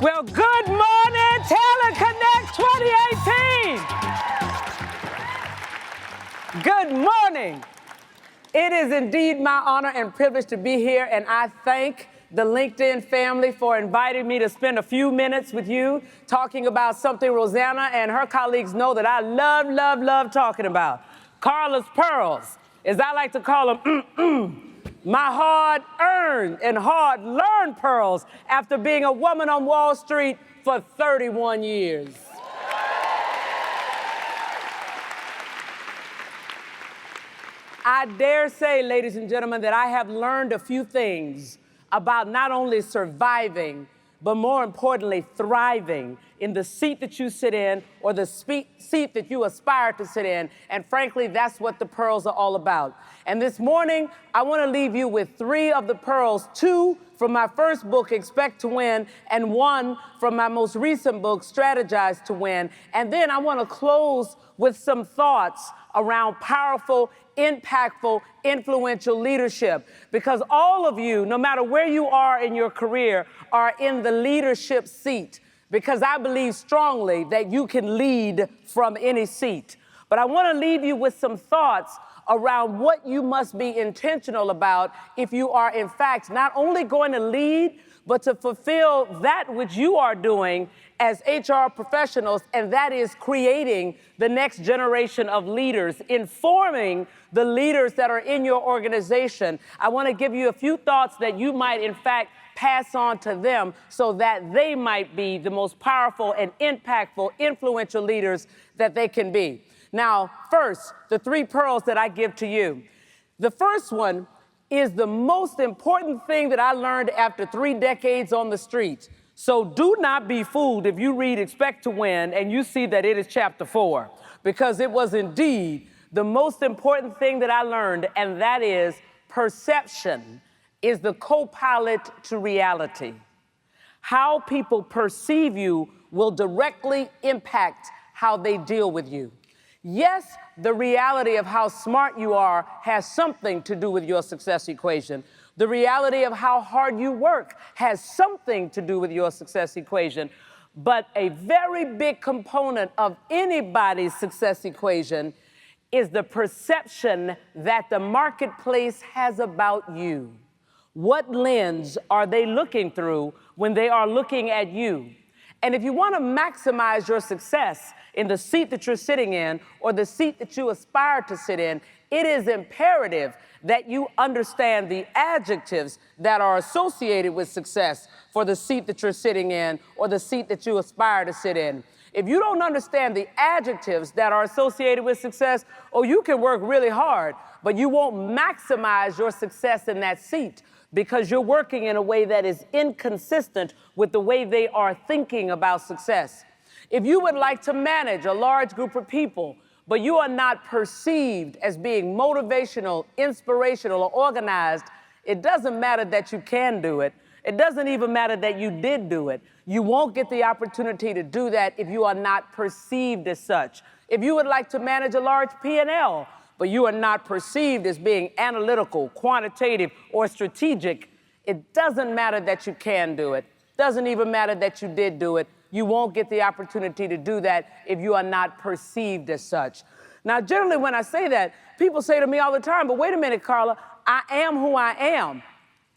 Well, good morning, Talent Connect 2018. Good morning. It is indeed my honor and privilege to be here, and I thank the LinkedIn family for inviting me to spend a few minutes with you talking about something Rosanna and her colleagues know that I love talking about. Carla's pearls, as I like to call them, my hard-earned and hard-learned pearls after being a woman on Wall Street for 31 years. I dare say, ladies and gentlemen, that I have learned a few things about not only surviving, but more importantly, thriving in the seat that you sit in or the seat that you aspire to sit in. And frankly, that's what the pearls are all about. And this morning, I want to leave you with 3 of the pearls, 2 from my first book, Expect to Win, and 1 from my most recent book, Strategize to Win. And then I want to close with some thoughts around powerful, impactful, influential leadership. Because all of you, no matter where you are in your career, are in the leadership seat. Because I believe strongly that you can lead from any seat. But I want to leave you with some thoughts around what you must be intentional about if you are, in fact, not only going to lead, but to fulfill that which you are doing as HR professionals, and that is creating the next generation of leaders, informing the leaders that are in your organization. I want to give you a few thoughts that you might, in fact, pass on to them so that they might be the most powerful and impactful, influential leaders that they can be. Now, first, the 3 pearls that I give to you. The first one is the most important thing that I learned after 3 decades on the street. So do not be fooled if you read Expect to Win and you see that it is chapter 4, because it was indeed the most important thing that I learned, and that is perception is the co-pilot to reality. How people perceive you will directly impact how they deal with you. Yes, the reality of how smart you are has something to do with your success equation. The reality of how hard you work has something to do with your success equation. But a very big component of anybody's success equation is the perception that the marketplace has about you. What lens are they looking through when they are looking at you? And if you want to maximize your success in the seat that you're sitting in or the seat that you aspire to sit in, it is imperative that you understand the adjectives that are associated with success for the seat that you're sitting in or the seat that you aspire to sit in. If you don't understand the adjectives that are associated with success, you can work really hard, but you won't maximize your success in that seat because you're working in a way that is inconsistent with the way they are thinking about success. If you would like to manage a large group of people, but you are not perceived as being motivational, inspirational, or organized, it doesn't matter that you can do it. It doesn't even matter that you did do it. You won't get the opportunity to do that if you are not perceived as such. If you would like to manage a large P&L, but you are not perceived as being analytical, quantitative, or strategic, it doesn't matter that you can do it. Doesn't even matter that you did do it. You won't get the opportunity to do that if you are not perceived as such. Now, generally, when I say that, people say to me all the time, but wait a minute, Carla, I am who I am.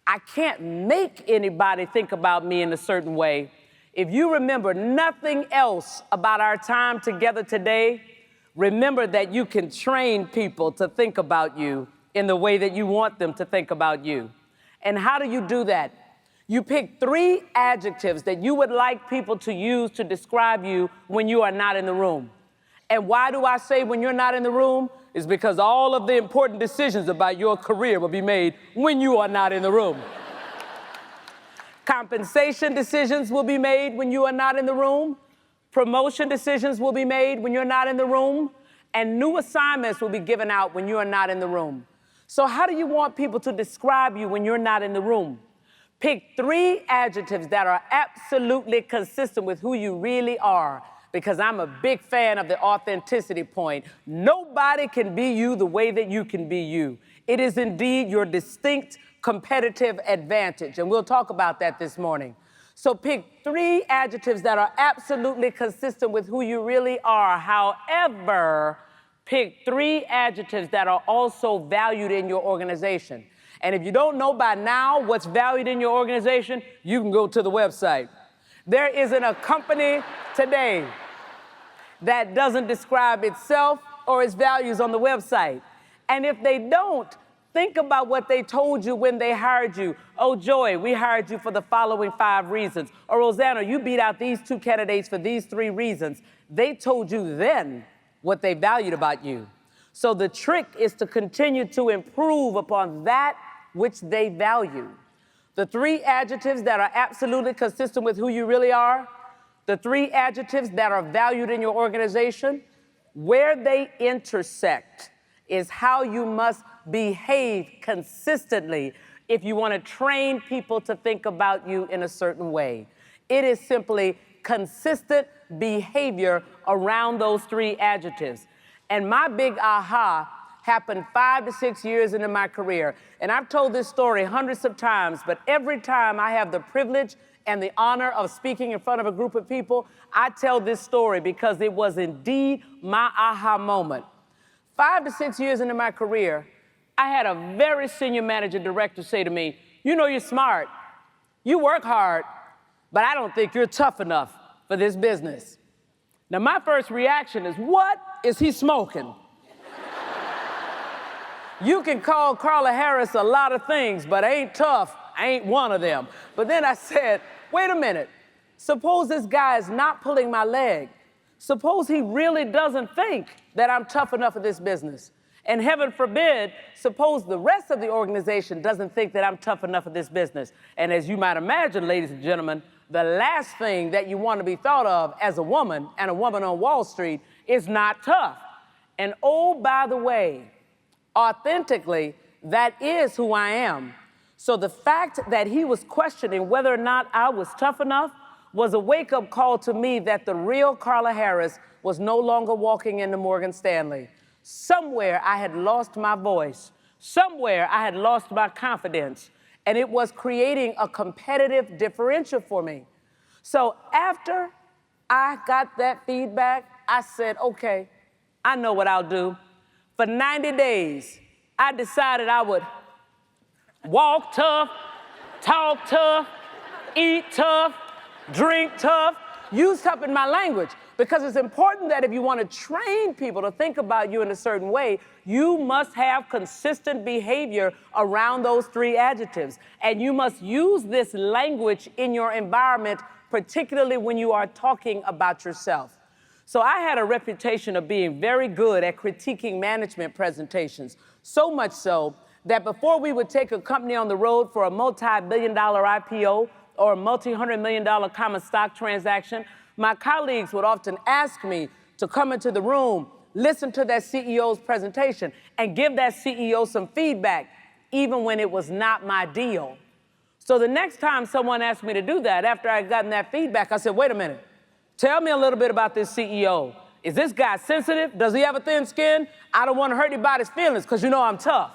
I can't make anybody think about me in a certain way. If you remember nothing else about our time together today, remember that you can train people to think about you in the way that you want them to think about you. And how do you do that? You pick 3 adjectives that you would like people to use to describe you when you are not in the room. And why do I say when you're not in the room? It's because all of the important decisions about your career will be made when you are not in the room. Compensation decisions will be made when you are not in the room. Promotion decisions will be made when you're not in the room. And new assignments will be given out when you are not in the room. So how do you want people to describe you when you're not in the room? Pick 3 adjectives that are absolutely consistent with who you really are, because I'm a big fan of the authenticity point. Nobody can be you the way that you can be you. It is indeed your distinct competitive advantage, and we'll talk about that this morning. So pick 3 adjectives that are absolutely consistent with who you really are. However, pick 3 adjectives that are also valued in your organization. And if you don't know by now what's valued in your organization, you can go to the website. There isn't a company today that doesn't describe itself or its values on the website. And if they don't, think about what they told you when they hired you. Oh, Joy, we hired you for the following 5 reasons. Or Rosanna, you beat out these 2 candidates for these 3 reasons. They told you then what they valued about you. So the trick is to continue to improve upon that which they value. The 3 adjectives that are absolutely consistent with who you really are, the 3 adjectives that are valued in your organization, where they intersect is how you must behave consistently if you want to train people to think about you in a certain way. It is simply consistent behavior around those 3 adjectives. And my big aha happened 5 to 6 years into my career. And I've told this story hundreds of times, but every time I have the privilege and the honor of speaking in front of a group of people, I tell this story because it was indeed my aha moment. 5 to 6 years into my career, I had a very senior manager director say to me, you know you're smart, you work hard, but I don't think you're tough enough for this business. Now my first reaction is, what is he smoking? You can call Carla Harris a lot of things, but ain't tough, ain't one of them. But then I said, wait a minute, suppose this guy is not pulling my leg. Suppose he really doesn't think that I'm tough enough for this business. And heaven forbid, suppose the rest of the organization doesn't think that I'm tough enough for this business. And as you might imagine, ladies and gentlemen, the last thing that you want to be thought of as a woman and a woman on Wall Street is not tough. And oh, by the way, authentically, that is who I am. So the fact that he was questioning whether or not I was tough enough was a wake-up call to me that the real Carla Harris was no longer walking into Morgan Stanley. Somewhere I had lost my voice. Somewhere I had lost my confidence. And it was creating a competitive differential for me. So after I got that feedback, I said, okay, I know what I'll do. For 90 days, I decided I would walk tough, talk tough, eat tough, drink tough, use tough in my language. Because it's important that if you want to train people to think about you in a certain way, you must have consistent behavior around those 3 adjectives. And you must use this language in your environment, particularly when you are talking about yourself. So I had a reputation of being very good at critiquing management presentations, so much so that before we would take a company on the road for a multi-billion-dollar IPO or a multi-hundred-million-dollar common stock transaction, my colleagues would often ask me to come into the room, listen to that CEO's presentation, and give that CEO some feedback, even when it was not my deal. So the next time someone asked me to do that, after I'd gotten that feedback, I said, wait a minute, tell me a little bit about this CEO. Is this guy sensitive? Does he have a thin skin? I don't want to hurt anybody's feelings because you know I'm tough.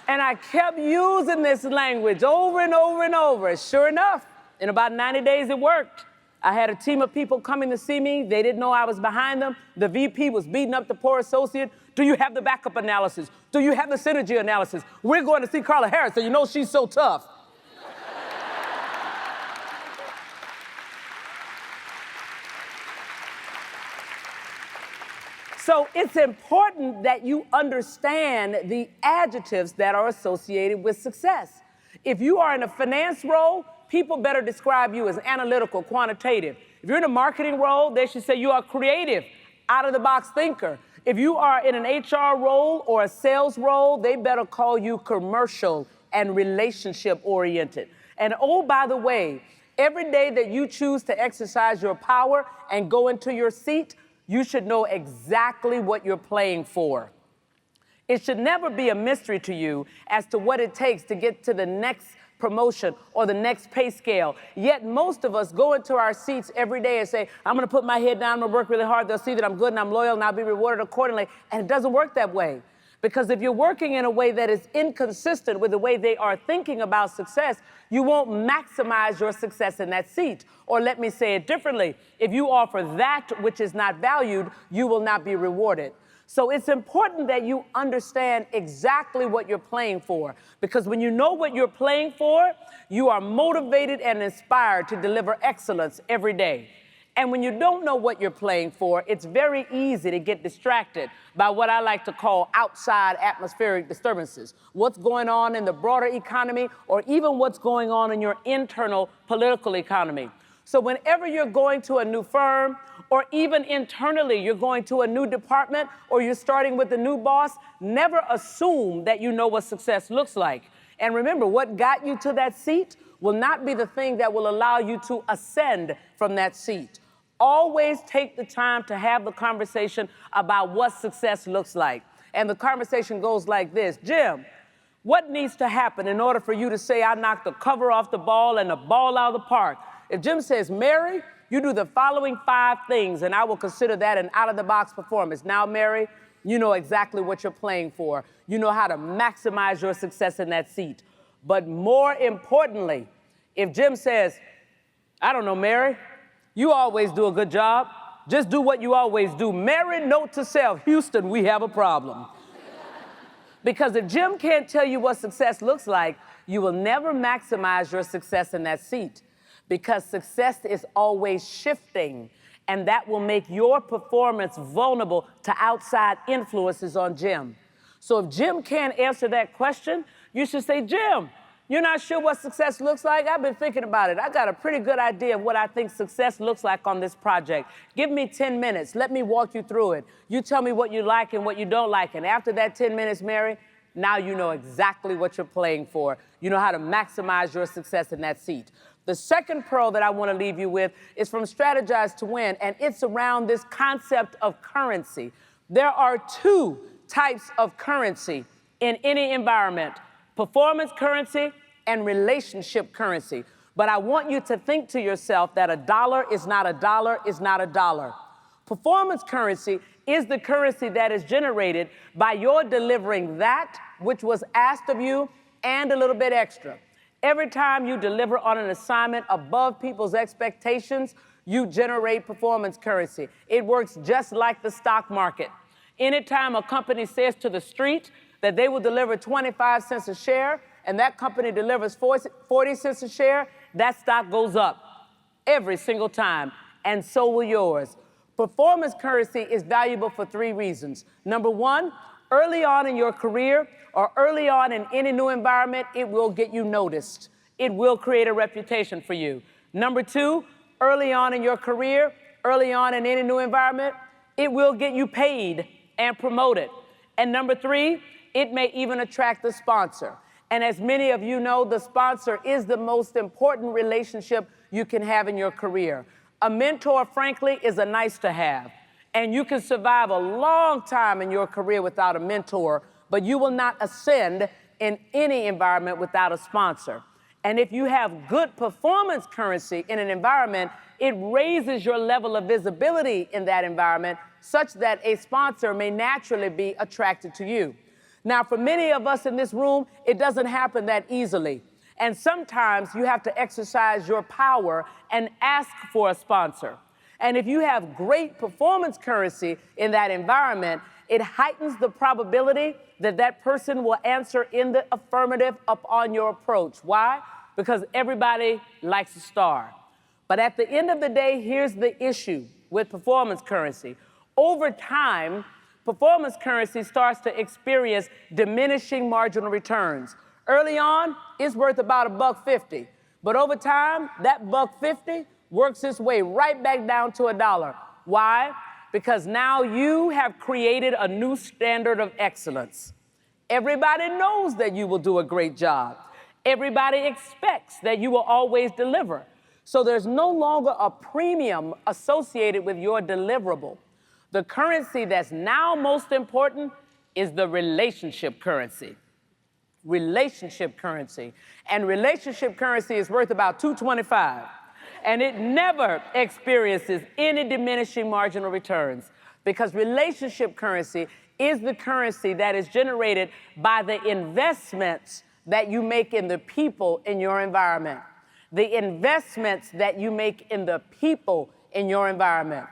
And I kept using this language over and over and over. Sure enough, in about 90 days, it worked. I had a team of people coming to see me. They didn't know I was behind them. The VP was beating up the poor associate. Do you have the backup analysis? Do you have the synergy analysis? We're going to see Carla Harris, so you know she's so tough. So it's important that you understand the adjectives that are associated with success. If you are in a finance role, people better describe you as analytical, quantitative. If you're in a marketing role, they should say you are creative, out-of-the-box thinker. If you are in an HR role or a sales role, they better call you commercial and relationship-oriented. And oh, by the way, every day that you choose to exercise your power and go into your seat, you should know exactly what you're playing for. It should never be a mystery to you as to what it takes to get to the next promotion or the next pay scale. Yet most of us go into our seats every day and say, I'm gonna put my head down, I'm gonna work really hard, they'll see that I'm good and I'm loyal and I'll be rewarded accordingly. And it doesn't work that way. Because if you're working in a way that is inconsistent with the way they are thinking about success, you won't maximize your success in that seat. Or let me say it differently. If you offer that which is not valued, you will not be rewarded. So it's important that you understand exactly what you're playing for, because when you know what you're playing for, you are motivated and inspired to deliver excellence every day. And when you don't know what you're playing for, it's very easy to get distracted by what I like to call outside atmospheric disturbances. What's going on in the broader economy, or even what's going on in your internal political economy. So whenever you're going to a new firm, or even internally you're going to a new department, or you're starting with a new boss, never assume that you know what success looks like. And remember, what got you to that seat will not be the thing that will allow you to ascend from that seat. Always take the time to have the conversation about what success looks like. And the conversation goes like this: Jim, what needs to happen in order for you to say I knocked the cover off the ball and the ball out of the park? If Jim says, Mary, you do the following 5 things, and I will consider that an out-of-the-box performance. Now, Mary, you know exactly what you're playing for. You know how to maximize your success in that seat. But more importantly, if Jim says, I don't know, Mary, you always do a good job. Just do what you always do. Mary, note to self, Houston, we have a problem. Because if Jim can't tell you what success looks like, you will never maximize your success in that seat. Because success is always shifting, and that will make your performance vulnerable to outside influences on Jim. So if Jim can't answer that question, you should say, Jim, you're not sure what success looks like? I've been thinking about it. I got a pretty good idea of what I think success looks like on this project. Give me 10 minutes. Let me walk you through it. You tell me what you like and what you don't like. And after that 10 minutes, Mary, now you know exactly what you're playing for. You know how to maximize your success in that seat. The second pearl that I want to leave you with is from Strategize to Win, and it's around this concept of currency. There are 2 types of currency in any environment: performance currency and relationship currency. But I want you to think to yourself that a dollar is not a dollar is not a dollar. Performance currency is the currency that is generated by your delivering that which was asked of you and a little bit extra. Every time you deliver on an assignment above people's expectations, you generate performance currency. It works just like the stock market. Anytime a company says to the street that they will deliver 25 cents a share, and that company delivers 40 cents a share, that stock goes up every single time, and so will yours. Performance currency is valuable for 3 reasons. Number 1, early on in your career or early on in any new environment, it will get you noticed. It will create a reputation for you. Number 2, early on in your career, early on in any new environment, it will get you paid and promoted. And number 3, it may even attract a sponsor. And as many of you know, the sponsor is the most important relationship you can have in your career. A mentor, frankly, is a nice to have. And you can survive a long time in your career without a mentor, but you will not ascend in any environment without a sponsor. And if you have good performance currency in an environment, it raises your level of visibility in that environment such that a sponsor may naturally be attracted to you. Now, for many of us in this room, it doesn't happen that easily. And sometimes you have to exercise your power and ask for a sponsor. And if you have great performance currency in that environment, it heightens the probability that that person will answer in the affirmative upon your approach. Why? Because everybody likes a star. But at the end of the day, here's the issue with performance currency. Over time, performance currency starts to experience diminishing marginal returns. Early on, it's worth about $1.50. But over time, that $1.50 works its way right back down to $1. Why? Because now you have created a new standard of excellence. Everybody knows that you will do a great job. Everybody expects that you will always deliver. So there's no longer a premium associated with your deliverable. The currency that's now most important is the relationship currency. Relationship currency. And relationship currency is worth about $2.25. And it never experiences any diminishing marginal returns because relationship currency is the currency that is generated by the investments that you make in the people in your environment. The investments that you make in the people in your environment.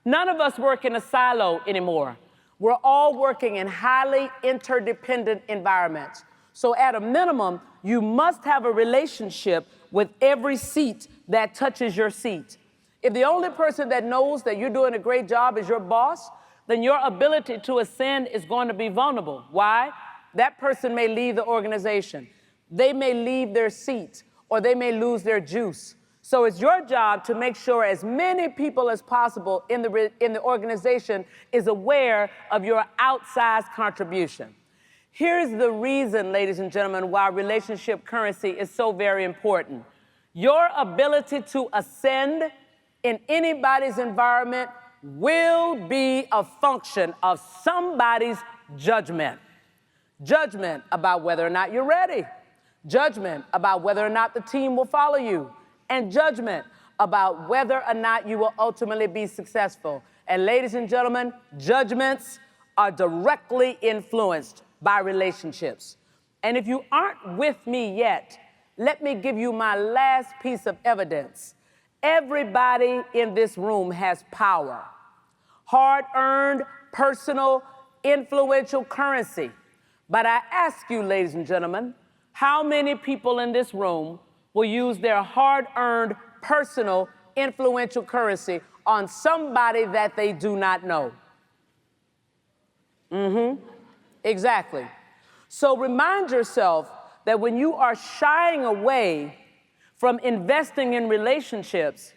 None of us work in a silo anymore. We're all working in highly interdependent environments. So at a minimum, you must have a relationship with every seat that touches your seat. If the only person that knows that you're doing a great job is your boss, then your ability to ascend is going to be vulnerable. Why? That person may leave the organization. They may leave their seat, or they may lose their juice. So it's your job to make sure as many people as possible in the organization is aware of your outsized contribution. Here's the reason, ladies and gentlemen, why relationship currency is so very important. Your ability to ascend in anybody's environment will be a function of somebody's judgment. Judgment about whether or not you're ready. Judgment about whether or not the team will follow you. And judgment about whether or not you will ultimately be successful. And ladies and gentlemen, judgments are directly influenced by relationships. And if you aren't with me yet, let me give you my last piece of evidence. Everybody in this room has power. Hard-earned, personal, influential currency. But I ask you, ladies and gentlemen, how many people in this room will use their hard-earned, personal, influential currency on somebody that they do not know? Exactly. So remind yourself that when you are shying away from investing in relationships,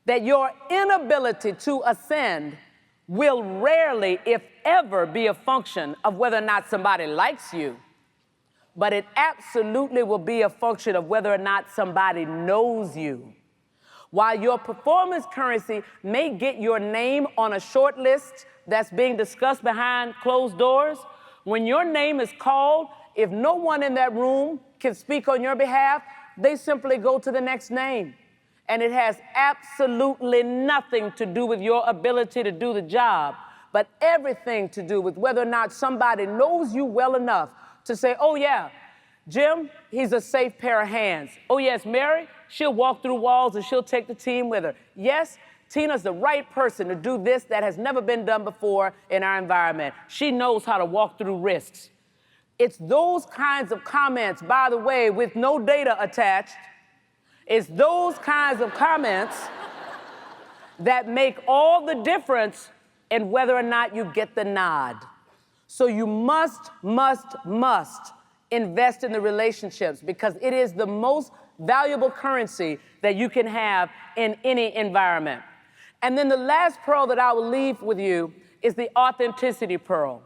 that your inability to ascend will rarely, if ever, be a function of whether or not somebody likes you, but it absolutely will be a function of whether or not somebody knows you. While your performance currency may get your name on a short list that's being discussed behind closed doors, when your name is called, if no one in that room can speak on your behalf, they simply go to the next name. And it has absolutely nothing to do with your ability to do the job, but everything to do with whether or not somebody knows you well enough to say, oh yeah, Jim, he's a safe pair of hands. Oh yes, Mary, she'll walk through walls and she'll take the team with her. Yes, Tina's the right person to do this that has never been done before in our environment. She knows how to walk through risks. It's those kinds of comments, by the way, with no data attached. It's those kinds of comments that make all the difference in whether or not you get the nod. So you must invest in the relationships, because it is the most valuable currency that you can have in any environment. And then the last pearl that I will leave with you is the authenticity pearl.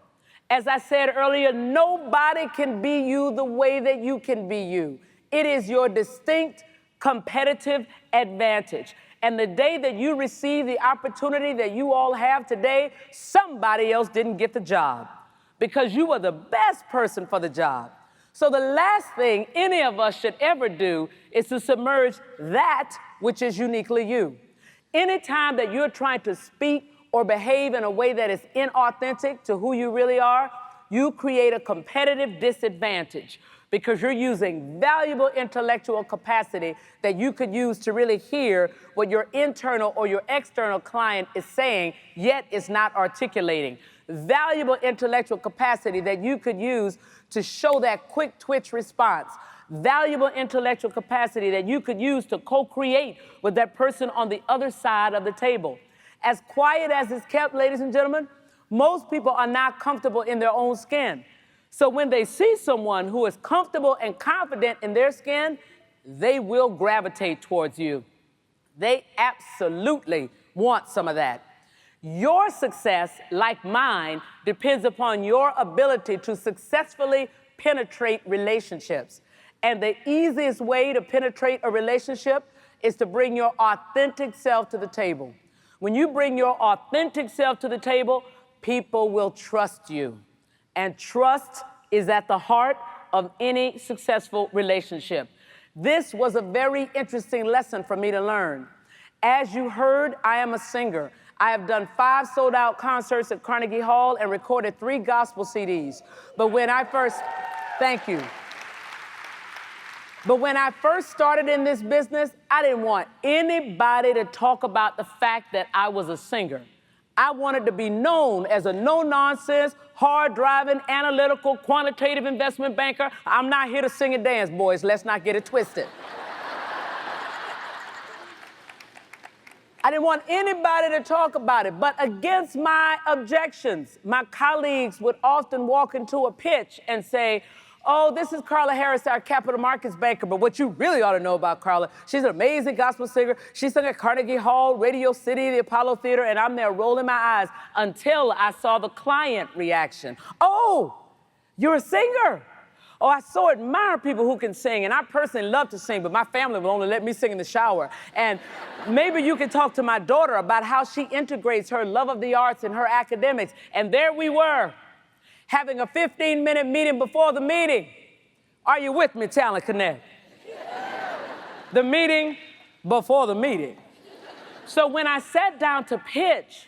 As I said earlier, nobody can be you the way that you can be you. It is your distinct competitive advantage. And the day that you receive the opportunity that you all have today, somebody else didn't get the job because you were the best person for the job. So the last thing any of us should ever do is to submerge that which is uniquely you. Anytime that you're trying to speak or behave in a way that is inauthentic to who you really are, you create a competitive disadvantage because you're using valuable intellectual capacity that you could use to really hear what your internal or your external client is saying, yet is not articulating. Valuable intellectual capacity that you could use to show that quick twitch response. Valuable intellectual capacity that you could use to co-create with that person on the other side of the table. As quiet as it's kept, ladies and gentlemen, most people are not comfortable in their own skin. So when they see someone who is comfortable and confident in their skin, they will gravitate towards you. They absolutely want some of that. Your success, like mine, depends upon your ability to successfully penetrate relationships. And the easiest way to penetrate a relationship is to bring your authentic self to the table. When you bring your authentic self to the table, people will trust you. And trust is at the heart of any successful relationship. This was a very interesting lesson for me to learn. As you heard, I am a singer. I have done 5 sold-out concerts at Carnegie Hall and recorded 3 gospel CDs. But when I first, thank you. But when I first started in this business, I didn't want anybody to talk about the fact that I was a singer. I wanted to be known as a no-nonsense, hard-driving, analytical, quantitative investment banker. I'm not here to sing and dance, boys. Let's not get it twisted. I didn't want anybody to talk about it, but against my objections, my colleagues would often walk into a pitch and say, oh, this is Carla Harris, our capital markets banker, but what you really ought to know about Carla, she's an amazing gospel singer. She sang at Carnegie Hall, Radio City, the Apollo Theater, and I'm there rolling my eyes until I saw the client reaction. Oh, you're a singer. Oh, I so admire people who can sing, and I personally love to sing, but my family will only let me sing in the shower. And maybe you can talk to my daughter about how she integrates her love of the arts and her academics. And there we were, having a 15-minute meeting before the meeting. Are you with me, Talent Connect? The meeting before the meeting. So when I sat down to pitch,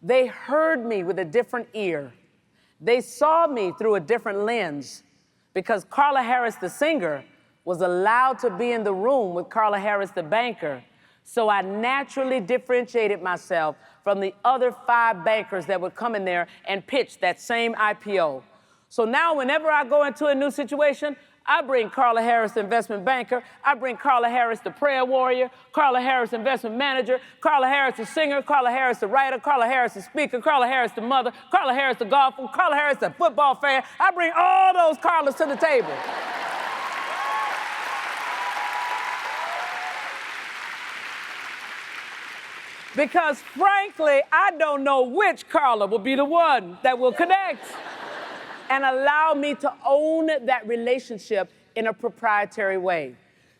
they heard me with a different ear. They saw me through a different lens, because Carla Harris, the singer, was allowed to be in the room with Carla Harris, the banker. So I naturally differentiated myself from the other 5 bankers that would come in there and pitch that same IPO. So now whenever I go into a new situation, I bring Carla Harris, the investment banker. I bring Carla Harris, the prayer warrior. Carla Harris, investment manager. Carla Harris, the singer. Carla Harris, the writer. Carla Harris, the speaker. Carla Harris, the mother. Carla Harris, the golfer. Carla Harris, the football fan. I bring all those Carlas to the table. Because frankly, I don't know which Carla will be the one that will connect and allow me to own that relationship in a proprietary way.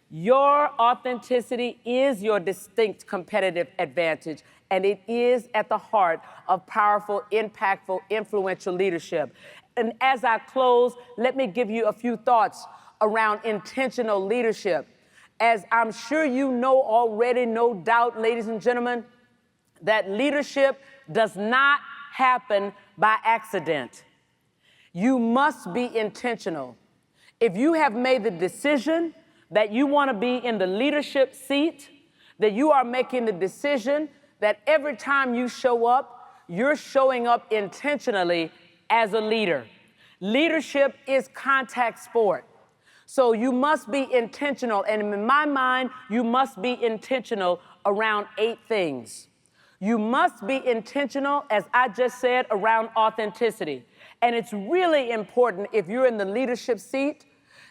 Your authenticity is your distinct competitive advantage, and it is at the heart of powerful, impactful, influential leadership. And as I close, let me give you a few thoughts around intentional leadership. As I'm sure you know already, no doubt, ladies and gentlemen, that leadership does not happen by accident. You must be intentional. If you have made the decision that you want to be in the leadership seat, that you are making the decision that every time you show up, you're showing up intentionally as a leader. Leadership is contact sport. So you must be intentional. And in my mind, you must be intentional around 8 things. You must be intentional, as I just said, around authenticity. And it's really important, if you're in the leadership seat,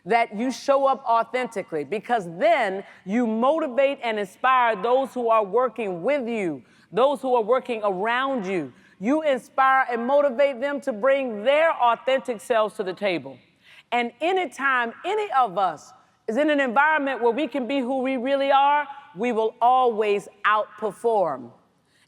that you show up authentically, because then you motivate and inspire those who are working with you, those who are working around you. You inspire and motivate them to bring their authentic selves to the table. And anytime any of us is in an environment where we can be who we really are, we will always outperform.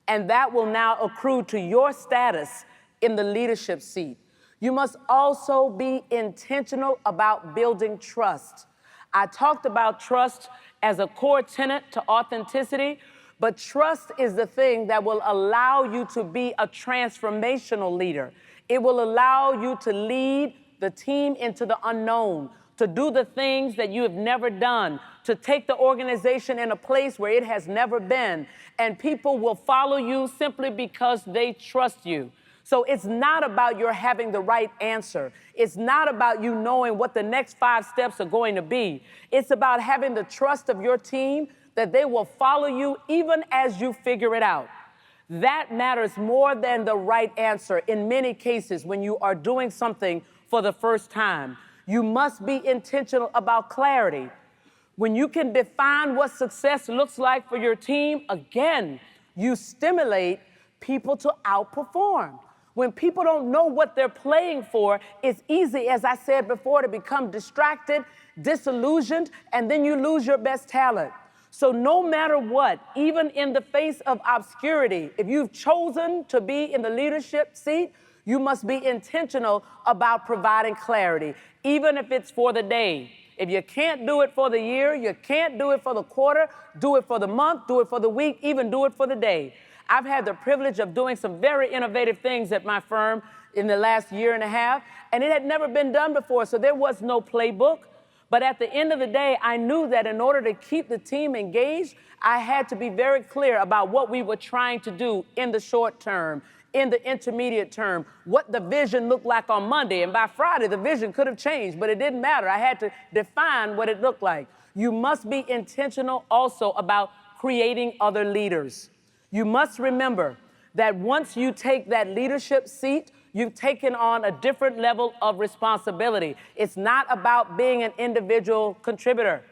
And that will now accrue to your status in the leadership seat. You must also be intentional about building trust. I talked about trust as a core tenet to authenticity, but trust is the thing that will allow you to be a transformational leader. It will allow you to lead the team into the unknown, to do the things that you have never done, to take the organization in a place where it has never been. And people will follow you simply because they trust you. So it's not about your having the right answer. It's not about you knowing what the next 5 steps are going to be. It's about having the trust of your team that they will follow you even as you figure it out. That matters more than the right answer in many cases when you are doing something for the first time. You must be intentional about clarity. When you can define what success looks like for your team, again, you stimulate people to outperform. When people don't know what they're playing for, it's easy, as I said before, to become distracted, disillusioned, and then you lose your best talent. So no matter what, even in the face of obscurity, if you've chosen to be in the leadership seat, you must be intentional about providing clarity, even if it's for the day. If you can't do it for the year, you can't do it for the quarter, do it for the month, do it for the week, even do it for the day. I've had the privilege of doing some very innovative things at my firm in the last year and a half, and it had never been done before, so there was no playbook. But at the end of the day, I knew that in order to keep the team engaged, I had to be very clear about what we were trying to do in the short term, in the intermediate term, what the vision looked like on Monday. And by Friday, the vision could have changed, but it didn't matter. I had to define what it looked like. You must be intentional also about creating other leaders. You must remember that once you take that leadership seat, you've taken on a different level of responsibility. It's not about being an individual contributor.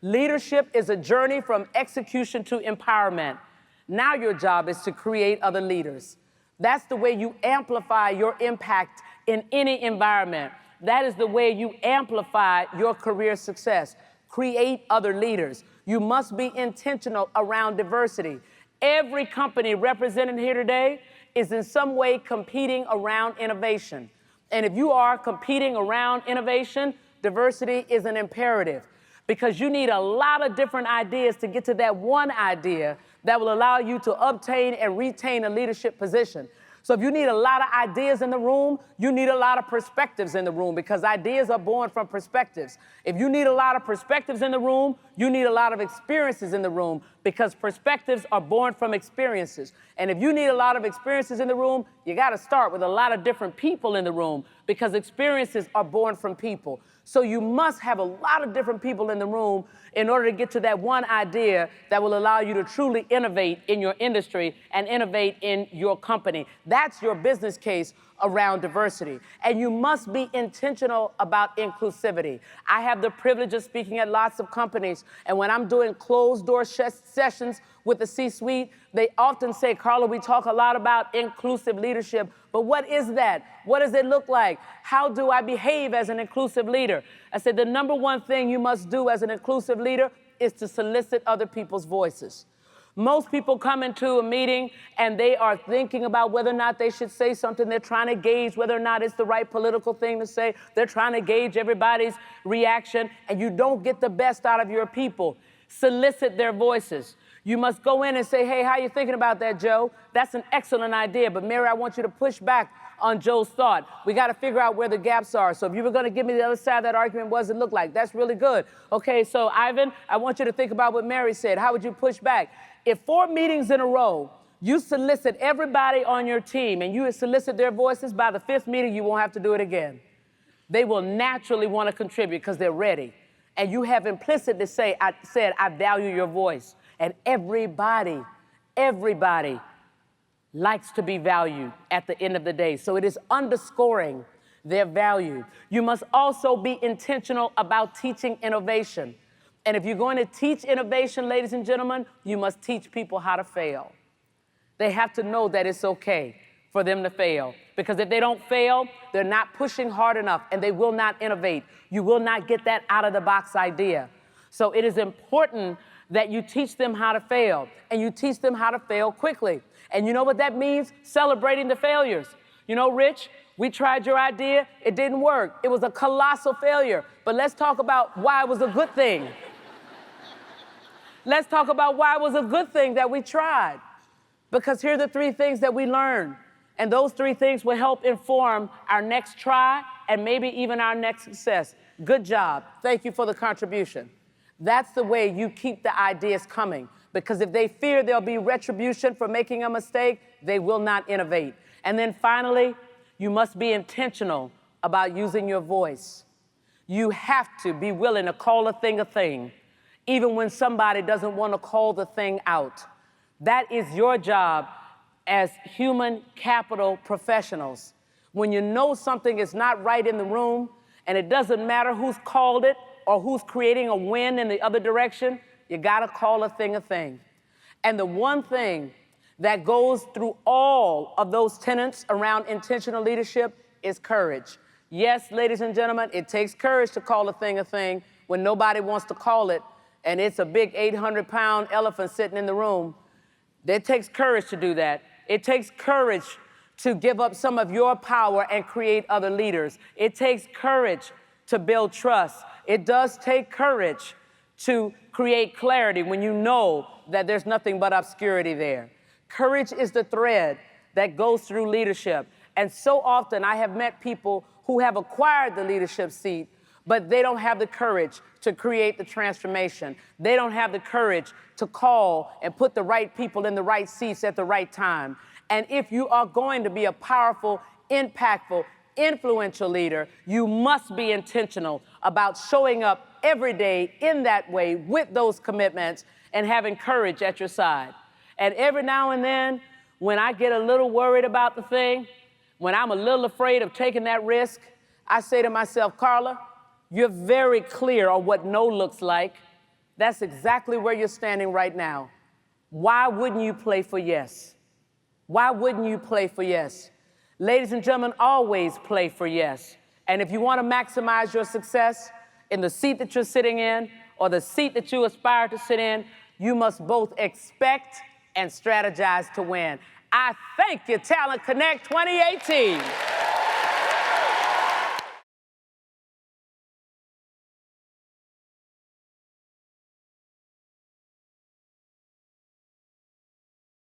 Leadership is a journey from execution to empowerment. Now your job is to create other leaders. That's the way you amplify your impact in any environment. That is the way you amplify your career success. Create other leaders. You must be intentional around diversity. Every company represented here today is in some way competing around innovation. And if you are competing around innovation, diversity is an imperative, because you need a lot of different ideas to get to that one idea that will allow you to obtain and retain a leadership position. So if you need a lot of ideas in the room, you need a lot of perspectives in the room, because ideas are born from perspectives. If you need a lot of perspectives in the room, you need a lot of experiences in the room, because perspectives are born from experiences. And if you need a lot of experiences in the room, you got to start with a lot of different people in the room, because experiences are born from people. So you must have a lot of different people in the room in order to get to that one idea that will allow you to truly innovate in your industry and innovate in your company. That's your business case around diversity. And you must be intentional about inclusivity. I have the privilege of speaking at lots of companies, and when I'm doing closed-door sessions with the C-suite, they often say, Carla, we talk a lot about inclusive leadership, but what is that? What does it look like? How do I behave as an inclusive leader? I said, the number one thing you must do as an inclusive leader is to solicit other people's voices. Most people come into a meeting and they are thinking about whether or not they should say something. They're trying to gauge whether or not it's the right political thing to say. They're trying to gauge everybody's reaction, and you don't get the best out of your people. Solicit their voices. You must go in and say, hey, how you thinking about that, Joe? That's an excellent idea, but Mary, I want you to push back on Joe's thought. We got to figure out where the gaps are. So if you were going to give me the other side of that argument, what does it look like? That's really good. Okay, so Ivan, I want you to think about what Mary said. How would you push back? If 4 meetings in a row, you solicit everybody on your team and you solicit their voices, by the 5th meeting, you won't have to do it again. They will naturally want to contribute because they're ready. And you have implicit to say, I value your voice. And everybody likes to be valued at the end of the day. So it is underscoring their value. You must also be intentional about teaching innovation. And if you're going to teach innovation, ladies and gentlemen, you must teach people how to fail. They have to know that it's okay for them to fail. Because if they don't fail, they're not pushing hard enough and they will not innovate. You will not get that out-of-the-box idea. So it is important that you teach them how to fail, and you teach them how to fail quickly. And you know what that means? Celebrating the failures. You know, Rich, we tried your idea, it didn't work. It was a colossal failure. But let's talk about why it was a good thing. Let's talk about why it was a good thing that we tried. Because here are the 3 things that we learned. And those 3 things will help inform our next try and maybe even our next success. Good job. Thank you for the contribution. That's the way you keep the ideas coming. Because if they fear there'll be retribution for making a mistake, they will not innovate. And then finally, you must be intentional about using your voice. You have to be willing to call a thing, even when somebody doesn't want to call the thing out. That is your job as human capital professionals. When you know something is not right in the room, and it doesn't matter who's called it or who's creating a win in the other direction, you gotta call a thing. And the one thing that goes through all of those tenets around intentional leadership is courage. Yes, ladies and gentlemen, it takes courage to call a thing when nobody wants to call it, and it's a big 800-pound elephant sitting in the room. It takes courage to do that. It takes courage to give up some of your power and create other leaders. It takes courage to build trust. It does take courage to create clarity when you know that there's nothing but obscurity there. Courage is the thread that goes through leadership. And so often I have met people who have acquired the leadership seat, but they don't have the courage to create the transformation. They don't have the courage to call and put the right people in the right seats at the right time. And if you are going to be a powerful, impactful, influential leader, you must be intentional about showing up every day in that way with those commitments and having courage at your side. And every now and then, when I get a little worried about the thing, when I'm a little afraid of taking that risk, I say to myself, Carla, you're very clear on what no looks like. That's exactly where you're standing right now. Why wouldn't you play for yes? Why wouldn't you play for yes? Ladies and gentlemen, always play for yes. And if you want to maximize your success in the seat that you're sitting in or the seat that you aspire to sit in, you must both expect and strategize to win. I thank you, Talent Connect 2018.